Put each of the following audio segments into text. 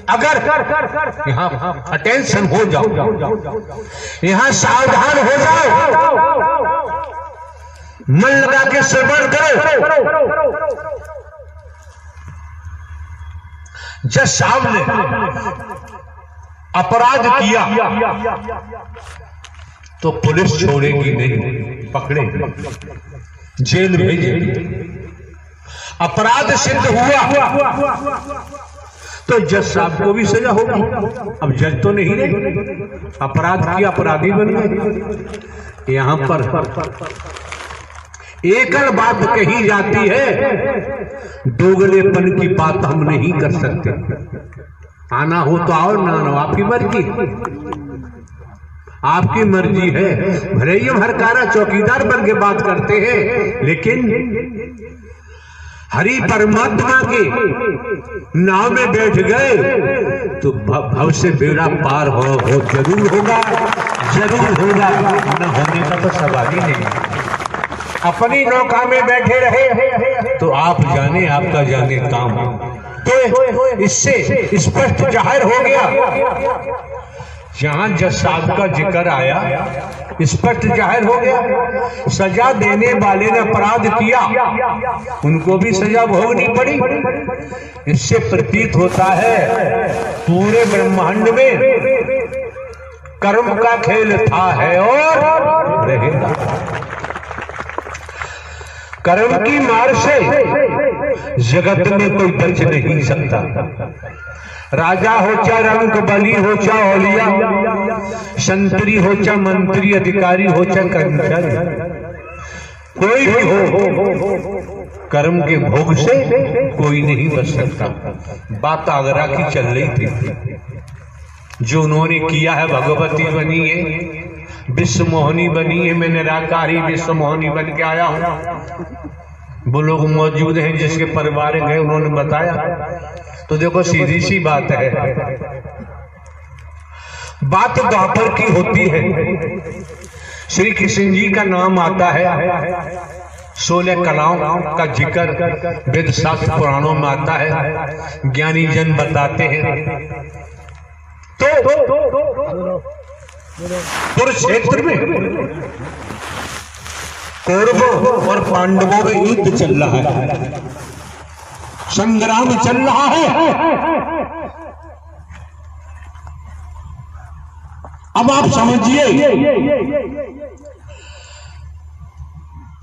अगर यहाँ अटेंशन हो जाओ, यहाँ सावधान हो जाओ, मन लगा के श्रवण करो। जज साहब ने अपराध किया तो पुलिस छोड़ेगी नहीं, पकड़ेगी, जेल भेजेगी। अपराध सिद्ध हुआ तो जज साहब को भी सजा होगी। अब जज तो नहीं रहे, अपराध किया, अपराधी बन गए। यहां पर एकल बात कही जाती है, दोगलेपन की बात हम नहीं कर सकते। आना हो तो आओ, ना ना आपकी मर्जी, आपकी मर्जी है। भले ही हम हरकारा चौकीदार बन के बात करते हैं, लेकिन हरि परमात्मा के नाव में बैठ गए तो भव से बेड़ा पार हो जरूर होगा, जरूर होगा। न होने का तो सवाल ही नहीं। अपनी नौका में बैठे रहे तो आप जाने, आपका जाने काम। तो इससे स्पष्ट जाहिर हो गया, जहां जज साहब का जिक्र आया, स्पष्ट जाहिर हो गया। सजा देने वाले ने अपराध किया, उनको भी सजा भोगनी पड़ी। इससे प्रतीत होता है पूरे ब्रह्मांड में कर्म का खेल था, है और रहेगा। कर्म की मार से जगत में कोई बच नहीं सकता। राजा हो चाहे रंग बली हो चाहे औलिया, संतरी हो चाहे मंत्री, अधिकारी हो चाहे कर्मचारी, कोई भी हो, कर्म के भोग से कोई नहीं बच सकता। बात आगरा की चल रही थी, जो उन्होंने किया है, भगवती बनी है, विश्व मोहनी बनी है। मैं निराकारी विश्व मोहनी बन के आया हूं। वो लोग मौजूद हैं जिसके परिवार गए, उन्होंने बताया। तो देखो सीधी सी बात है, बात द्वापर की होती है। श्री कृष्ण जी का नाम आता है, 16 कलाओं का जिक्र वेद शास्त्र पुराणों में आता है, ज्ञानी जन बताते हैं। तो कुरुक्षेत्र में कौरवों और पांडवों में युद्ध चल रहा है, संग्राम चल रहा है। अब आप समझिए,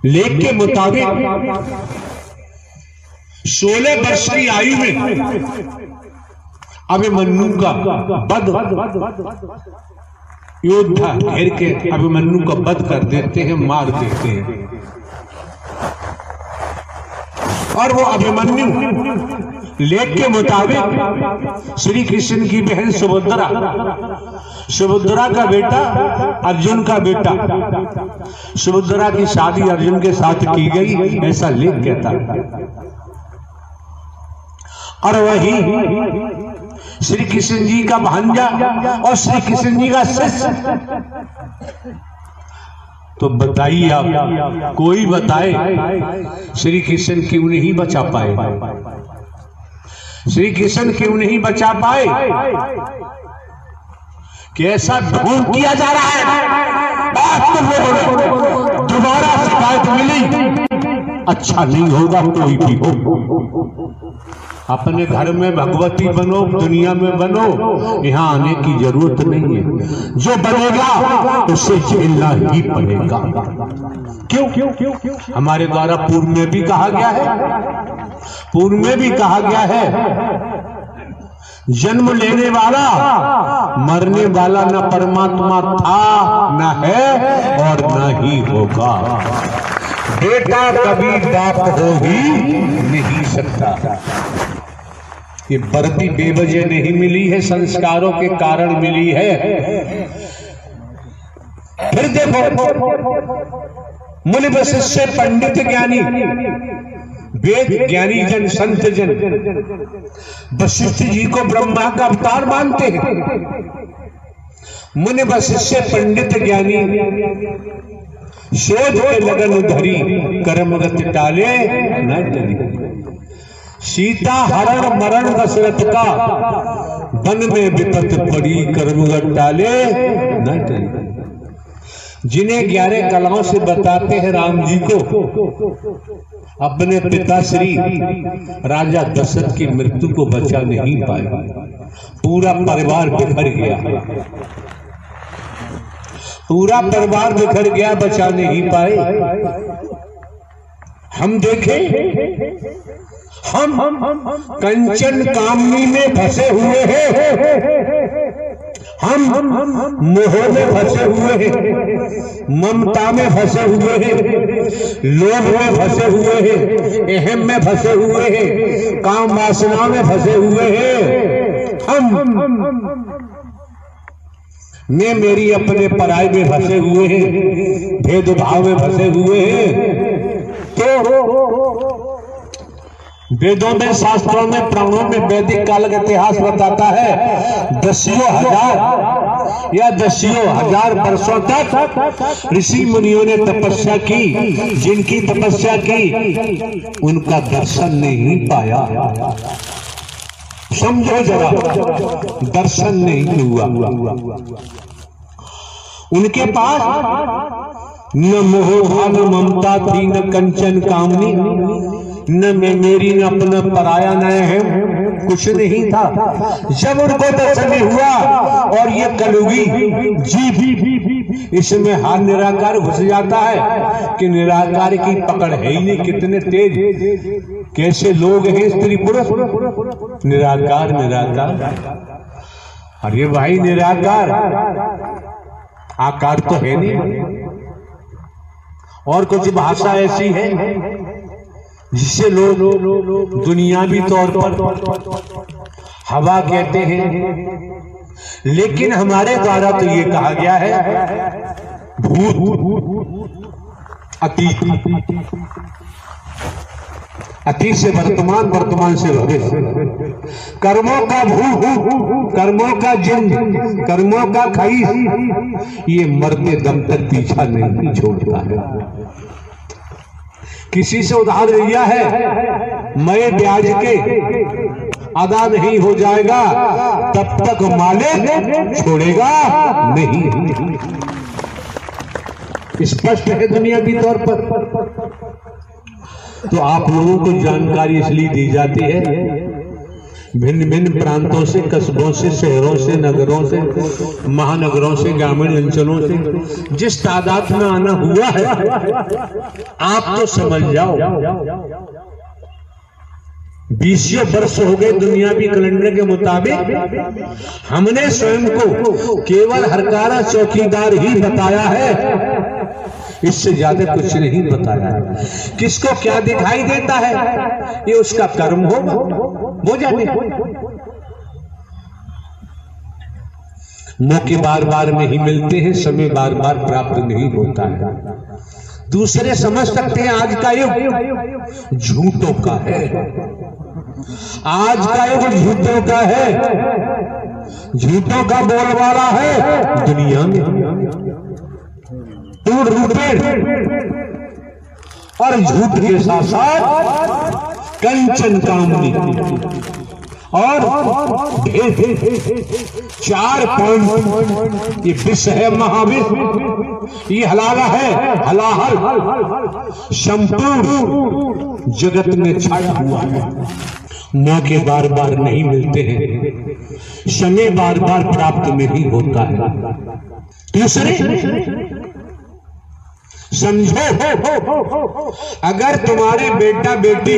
लेख के मुताबिक 16 वर्ष की आयु में अभिमन्यु का वध, योद्धा घेर के अभिमन्यु का वध कर देते हैं, मार देते हैं। और वो अभिमन्यु लेख के मुताबिक श्री कृष्ण की बहन सुभद्रा, सुभद्रा का बेटा अर्जुन का बेटा, सुभद्रा की शादी अर्जुन के साथ की गई, ऐसा लेख कहता है। और वही श्री कृष्ण जी का भांजा और श्री कृष्ण जी का शिष्य। तो बताइए आप, कोई बताए श्री कृष्ण क्यों नहीं बचा पाए? श्री कृष्ण क्यों नहीं बचा पाए? कैसा ढोंग किया जा रहा है? दोबारा शिकायत मिली, अच्छा नहीं होगा कोई भी हो। अपने घर में भगवती बनो, दुनिया में बनो, यहाँ आने की जरूरत नहीं है। जो बनेगा उसे झेलना ही पड़ेगा। क्यों क्यों क्यों क्यों? हमारे द्वारा पूर्व में भी कहा गया है, पूर्व में भी कहा गया है, जन्म लेने वाला मरने वाला न परमात्मा था, न है और न ही होगा। बेटा कभी बाप हो ही नहीं सकता। ये बर्ती बेवजह नहीं मिली है, संस्कारों के कारण मिली है। फिर देखो, मुनि वशिष्ठ पंडित ज्ञानी, वेद ज्ञानी जन, संत जन वशिष्ठ जी को ब्रह्मा का अवतार मानते हैं। मुनि वशिष्ठ पंडित ज्ञानी शोध के लगन धरी, कर्मगत टाले न टली। सीता हरण मरण दशरथ का, वन में विपत पड़ी कर्मगत टाले न टली। जिन्हें 11 कलाओं से बताते हैं राम जी को, अपने पिता श्री राजा दशरथ की मृत्यु को बचा नहीं पाए, पूरा परिवार बिखर गया, पूरा परिवार बिखर गया, बचा नहीं पाए। हम देखें, हम कंचन कामनी में फंसे हुए हैं, हम मोह में फंसे हुए हैं, ममता में फंसे हुए हैं, लोभ में फंसे हुए हैं, अहम में फंसे हुए हैं, काम वासना में फंसे हुए हैं। हम मैं मेरी अपने पराई में फंसे हुए हैं, भेदभाव में फंसे हुए हैं। तो वेदों में, शास्त्रों में, पुराणों में वैदिक काल का इतिहास बताता है, दसियों हजार या दसियों हजार वर्षों तक ऋषि मुनियों ने तपस्या की, जिनकी तपस्या की उनका दर्शन नहीं पाया। समझो जरा, दर्शन नहीं हुआ। उनके पास न मोह था, न ममता थी, न कंचन कामनी, न मैं मेरी, न अपना पराया, न है, कुछ नहीं था। जब उनको दर्शन हुआ और ये कलयुगी जीव इसमें हाथ निराकार घुस जाता है कि निराकार की पकड़ है ही नहीं। कितने तेज, कैसे लोग हैं स्त्री पुरुष, निराकार निराकार। अरे भाई निराकार, आकार तो है नहीं। और कुछ भाषा ऐसी है जिसे लोग दुनियावी तौर पर हवा कहते हैं, लेकिन हमारे द्वारा तो ये कहा गया है भूत, अतीत, अतीत से वर्तमान, वर्तमान से भविष्य, कर्मों का भू, कर्मों का जिन, कर्मों का खई, ये मरते दम तक पीछा नहीं छोड़ता है। किसी से उधार लिया है, मैं ब्याज के अदा नहीं हो जाएगा तब तक मालिक छोड़ेगा नहीं। स्पष्ट है दुनियावी तौर पर। तो आप लोगों को जानकारी इसलिए दी जाती है, भिन्न भिन्न प्रांतों से, कस्बों से, शहरों से, नगरों से, महानगरों से, ग्रामीण अंचलों से जिस तादाद में आना हुआ है, आप तो समझ जाओ 20 वर्ष हो गए दुनियावी कैलेंडर के मुताबिक। हमने स्वयं को केवल हरकारा चौकीदार ही बताया है, इससे ज्यादा कुछ नहीं बताया। किसको क्या दिखाई देता है ये उसका कर्म होगा, वो जाने। मौके बार बार नहीं मिलते हैं, समय बार बार प्राप्त नहीं होता है। दूसरे समझ सकते हैं आज का युग झूठों का है, आज का युग झूठों का है, झूठों का बोलबाला है दुनिया में। टूट रूपे और झूठ के साथ साथ कंचन कामनी और भेद, 4 पॉइंट। ये विष है महाविष, ये हलाला है हलाहल, संपूर्ण जगत में छाया हुआ है। मौके बार बार नहीं मिलते हैं, समय बार बार प्राप्त नहीं होता है। दूसरे समझो, अगर तुम्हारे बेटा बेटी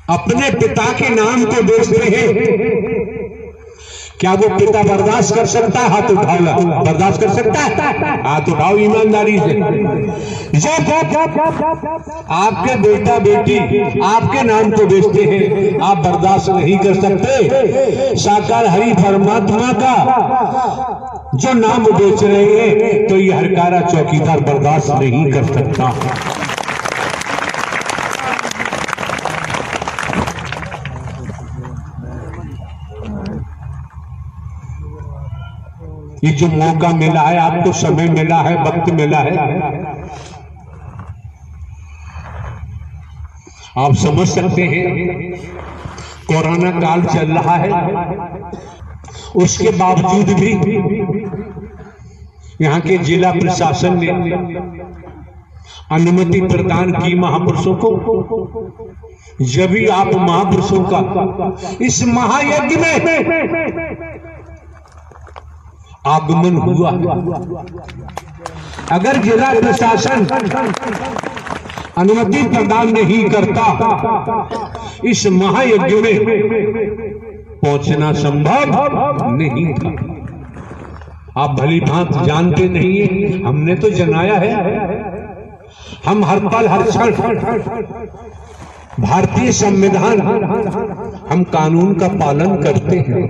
अपने पिता के नाम को बेचते हैं, क्या वो पिता बर्दाश्त कर सकता है? हाथ उठाओ, बर्दाश्त कर सकता है? हाथ उठाओ ईमानदारी से। जब आपके बेटा बेटी आपके नाम को बेचते हैं, आप बर्दाश्त नहीं कर सकते। साकार हरि परमात्मा का जो नाम बेच रहे हैं, तो ये हरकारा चौकीदार बर्दाश्त नहीं कर सकता। ये जो मौका मिला है आपको, समय मिला है, वक्त मिला है, आप समझ सकते हैं कोरोना काल चल रहा है, उसके बावजूद भी यहाँ के जिला प्रशासन ने अनुमति प्रदान की महापुरुषों को। जब भी आप महापुरुषों का इस महायज्ञ में आगमन हुआ, अगर जिला प्रशासन अनुमति प्रदान नहीं करता, इस महायज्ञ में पहुंचना संभव नहीं था। आप भली भांति जानते नहीं है, हमने तो जनाया है। हम हर पल हर क्षण भारतीय संविधान, हम कानून का पालन करते हैं,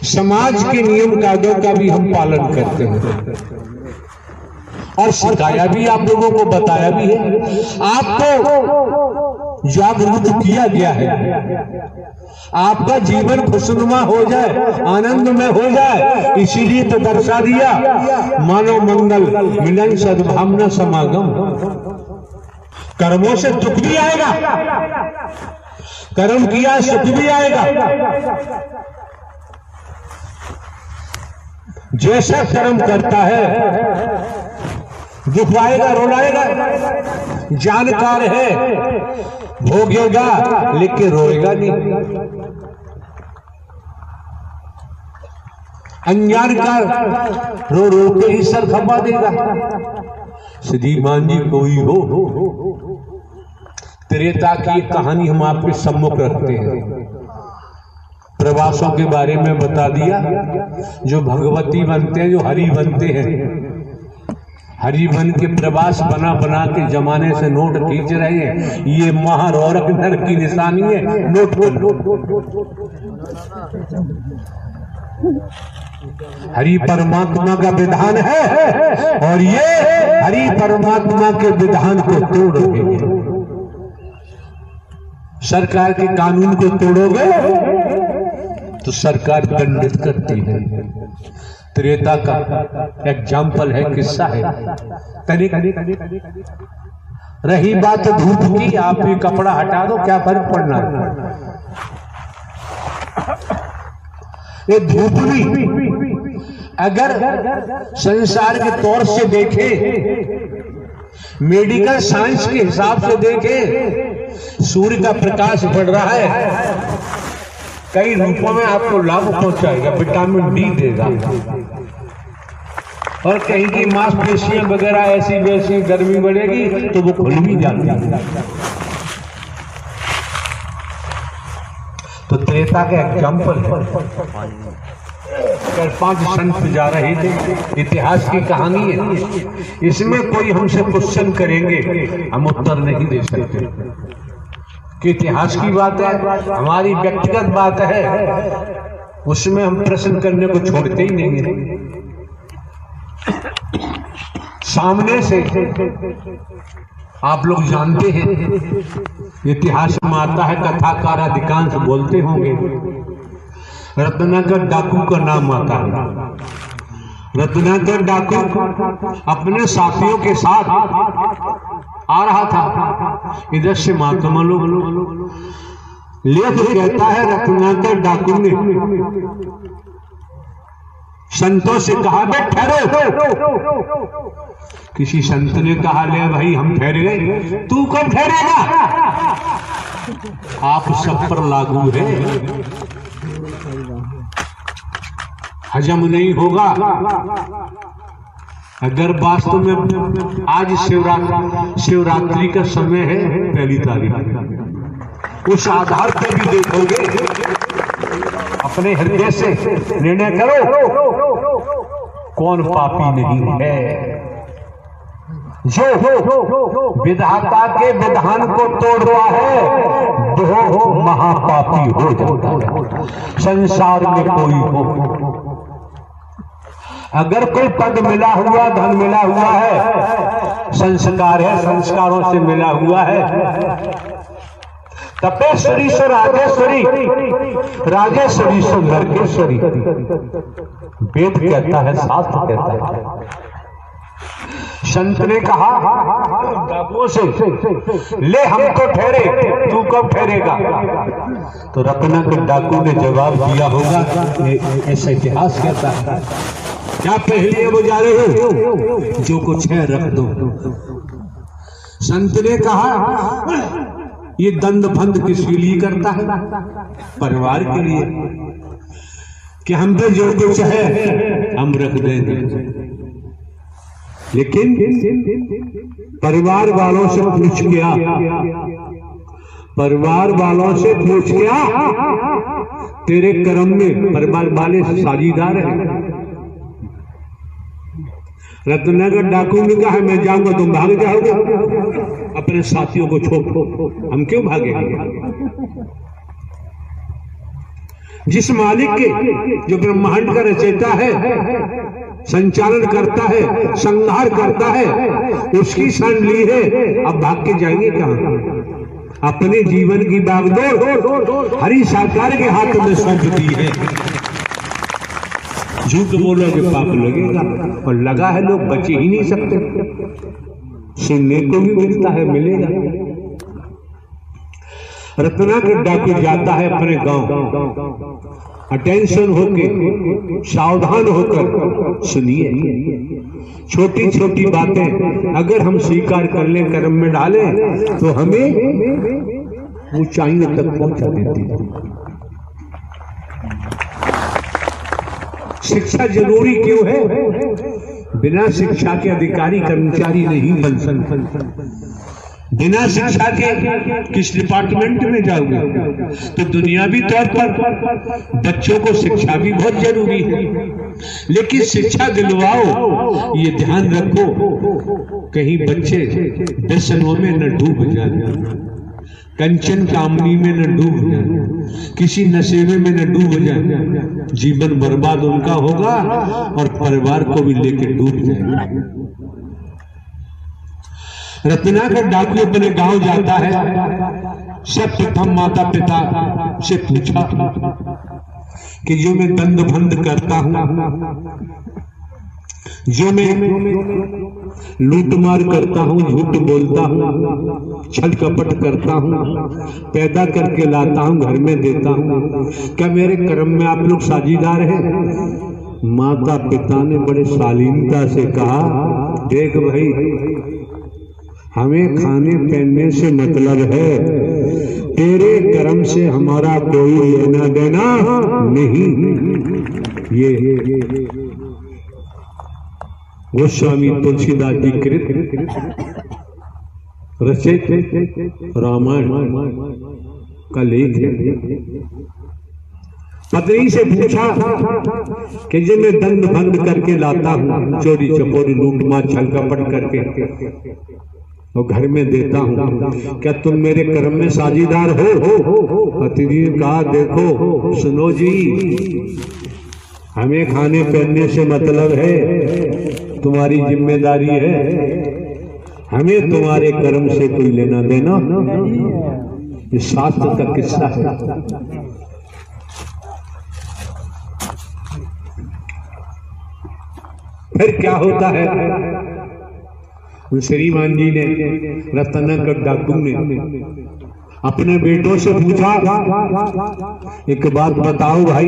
समाज के नियम कायदों का भी हम पालन करते हैं और सिखाया भी, आप लोगों को बताया भी है, आपको जागरूक किया गया है। आपका जीवन खुशनुमा हो जाए, आनंद में हो जाए, इसीलिए तो दर्शा दिया मानव मंगल मिलन सद्भावना समागम। कर्मों से दुख भी आएगा, कर्म किया सुख भी आएगा। जैसा कर्म करता है दुख आएगा, रुलाएगा। जानकार है भोगेगा लेकिन रोएगा नहीं, अनजान का रो रो के ही सर खपा देगा। श्रीमान जी कोई हो, त्रेता की कहानी हम आपके सम्मुख रखते हैं। प्रवासों के बारे में बता दिया, जो भगवती बनते हैं, जो हरि बनते हैं, हरि बन के प्रवास बना बना के जमाने से नोट खींच रहे हैं। ये महारौरक नर की निशानी है। नोट हरि परमात्मा का विधान है और ये हरि परमात्मा के विधान को तोड़ रहे हैं। सरकार के कानून को तोड़ोगे तो सरकार दंडित करती है। त्रेता का एग्जाम्पल है, किस्सा है। रही बात धूप की, आप ये कपड़ा हटा दो, क्या फर्क पड़ना है। ये धूप भी अगर संसार के तौर से देखे, मेडिकल साइंस के हिसाब से देखे, सूर्य का प्रकाश बढ़ रहा है, कई रूपों में आपको लाभ पहुंचाएगा, विटामिन डी देगा और कहीं की मांसपेशियां वगैरह ऐसी वैसी गर्मी बढ़ेगी तो वो खुल भी जाती है। तो त्रेता का एग्जाम्पल है। 5 संत जा रहे थे, इतिहास की कहानी है। इसमें कोई हमसे क्वेश्चन करेंगे, हम उत्तर नहीं दे सकते कि इतिहास की बात है, हमारी व्यक्तिगत बात है, उसमें हम प्रश्न करने को छोड़ते ही नहीं है। सामने से आप लोग जानते हैं, इतिहास में आता है, कथाकार अधिकांश बोलते होंगे, रत्नाकर डाकू का नाम आता है। रत्नाकर डाकू अपने साथियों के साथ आ रहा था, इधर से महात्मा लोग लेख कहता है, रत्नाकर डाकू ने संतों से कहा, बे ठहरो। किसी संत ने कहा, ले भाई हम ठहर गए, तू कब ठहरेगा, आप सब पर लागू है, हजम नहीं होगा। अगर वास्तव में आज शिवरात्रि का समय है, 1 तारीख, उस आधार पर भी देखोगे, अपने हृदय से निर्णय करो कौन पापी नहीं है। जो विधाता के विधान को तोड़ रहा है वो महापापी हो जाता है। संसार में कोई हो, अगर कोई पद मिला हुआ, धन मिला हुआ है, संस्कार है, संस्कारों से मिला हुआ है, तपेश्वरी से राजेश्वरी, राजेश्वरी से नरकेश्वरी, वेद कहता है, शास्त्र कहता है। संत ने कहा डाकुओं से, ले हम तो ठहरे, तू कब ठहरेगा? तो रत्नाकर डाकू ने जवाब दिया होगा, ऐसा इतिहास कहता है। क्या पहेलियां बुझा रहे हो? जो कुछ है रख दो। संत ने कहा ये दंड फंद किसके लिए करता है? परिवार के लिए, कि हम पे जो कुछ है हम रख देंगे। लेकिन परिवार वालों से पूछ गया, परिवार वालों से पूछ गया, तेरे कर्म में परिवार वाले साझीदार हैं? रत्नाकर डाकू ने कहा मैं जाऊंगा, तुम भाग जाओगे अपने साथियों को छोड़। हम क्यों भागेंगे? जिस मालिक के, जो ब्रह्मांड का रचयिता है, संचालन करता है, संहार करता है, उसकी शरण ली है, अब भाग के जाएंगे कहां? अपने जीवन की बागडोर हरि साकार के हाथ में सौंप दी है। झूठ बोलोगे पाप लगेगा, और लगा है लोग बचे ही नहीं सकते। सुनने को भी मिलता है, मिलेगा। रत्नाकर डाकू जाता है अपने गांव, अटेंशन होके, सावधान होकर सुनिए। छोटी छोटी बातें अगर हम स्वीकार कर लें, कर्म में डालें, तो हमें ऊंचाइयों तक पहुंचा देती है। शिक्षा जरूरी क्यों है? बिना शिक्षा के अधिकारी कर्मचारी नहीं बन सकते। बिना शिक्षा के किस डिपार्टमेंट में जाओगे? तो दुनियावी तौर पर बच्चों को शिक्षा भी बहुत जरूरी है, लेकिन शिक्षा दिलवाओ, ये ध्यान रखो कहीं बच्चे व्यसनों में न डूब जाए, कंचन कामनी में न डूब जाए, किसी नशे में न डूब जाए। जीवन बर्बाद उनका होगा और परिवार को भी लेकर डूब जाएगा। रत्नाकर डाकू अपने गांव जाता है, सर्वप्रथम माता पिता से पूछा कि जो मैं दंड भंड करता हूं, जो मैं लूटमार करता हूं, झूठ बोलता हूं, छल कपट करता हूं, पैदा करके लाता हूं, घर में देता हूं, क्या मेरे कर्म में आप लोग साझीदार हैं? माता पिता ने बड़े शालीनता से कहा, देख भाई, हमें खाने पहनने से मतलब है, तेरे कर्म से हमारा कोई लेना देना नहीं। ये गोस्वामी तुलसीदास जी कृत रचित रामायण का लेख है। पत्नी से पूछा कि जब मैं दंड भंड करके लाता हूँ, चोरी चपोरी लूटमार छल कपट करके और घर में देता हूँ, क्या तुम मेरे कर्म में साझीदार हो? पत्नी ने कहा, देखो सुनो जी, हमें खाने पहनने से मतलब है, तुम्हारी जिम्मेदारी है, हमें तुम्हारे कर्म से कोई लेना देना। ये शास्त्र का किस्सा है। फिर क्या होता है? श्रीमान जी ने, रत्नाकर डाकू ने अपने बेटों से पूछा, एक बात बताओ भाई,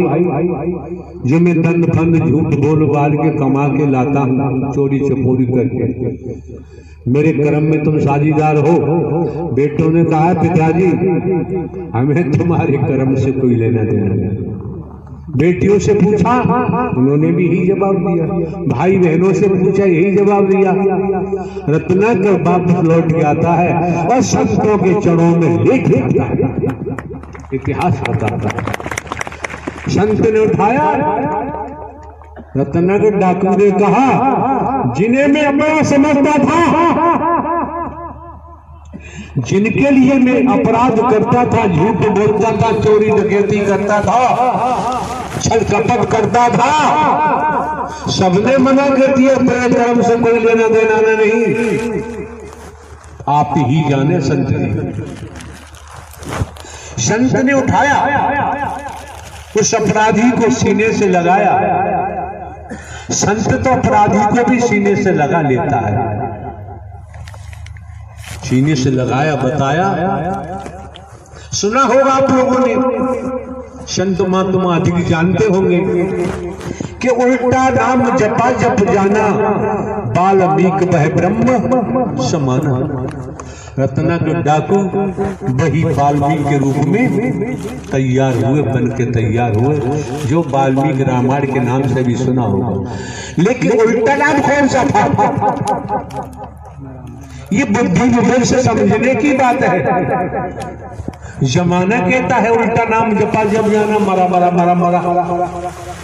जो मैं दंड फंद झूठ बोल बाल के कमा के लाता हूँ, चोरी चपोरी करके, मेरे कर्म में तुम साझीदार हो? बेटों ने कहा, पिताजी हमें तुम्हारे कर्म से कोई लेना देना नहीं। बेटियों से पूछा, उन्होंने भी यही जवाब दिया। भाई बहनों से पूछा, यही जवाब दिया। रत्नाकर वापस लौट के आता है और संतों के चरणों में लेट जाता है। इतिहास बताता है, संत ने उठाया, रत्नाकर डाकू ने कहा, जिन्हें मैं अपना समझता था, जिनके लिए मैं अपराध करता था, झूठ बोलता था, चोरी डकैती करता था, छल कपट करता था, सबने मना कर दिया, तेरे कर्म से कोई लेना देना नहीं। आप ही जाने संत जी। संत ने उठाया, उस अपराधी को सीने से लगाया। संत तो अपराधी को भी सीने से लगा लेता है। सीने से लगाया, बताया। सुना होगा आप लोगों ने, संत महात्मा अधिक जानते होंगे कि उल्टा नाम जपा जप जाना, वाल्मीकि वह ब्रह्म समाना। रत्ना के डाकू वही वाल्मीकि के रूप में तैयार हुए, बन के तैयार हुए, जो वाल्मीकि रामायण के नाम से भी सुना होगा। लेकिन उल्टा नाम कौन सा था? ये बुद्धि विवेक से समझने की बात है। जमाना कहता है उल्टा नाम जपा जब जाना, मरा मरा मरा मरा।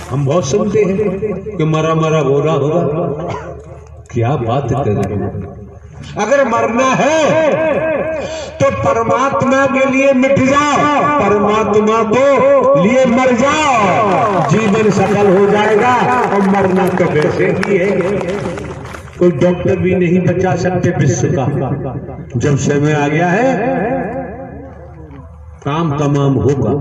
हम बहुत सुनते हैं कि मरा मरा हो रहा होगा। क्या बात कर रहे हैं? अगर मरना है तो परमात्मा के लिए मिट जाओ, परमात्मा को लिए मर जाओ, जीवन सफल हो जाएगा। और मरना तो वैसे ही है, कोई डॉक्टर भी नहीं बचा सकते विश्व का। जब समय आ गया है काम तमाम होगा।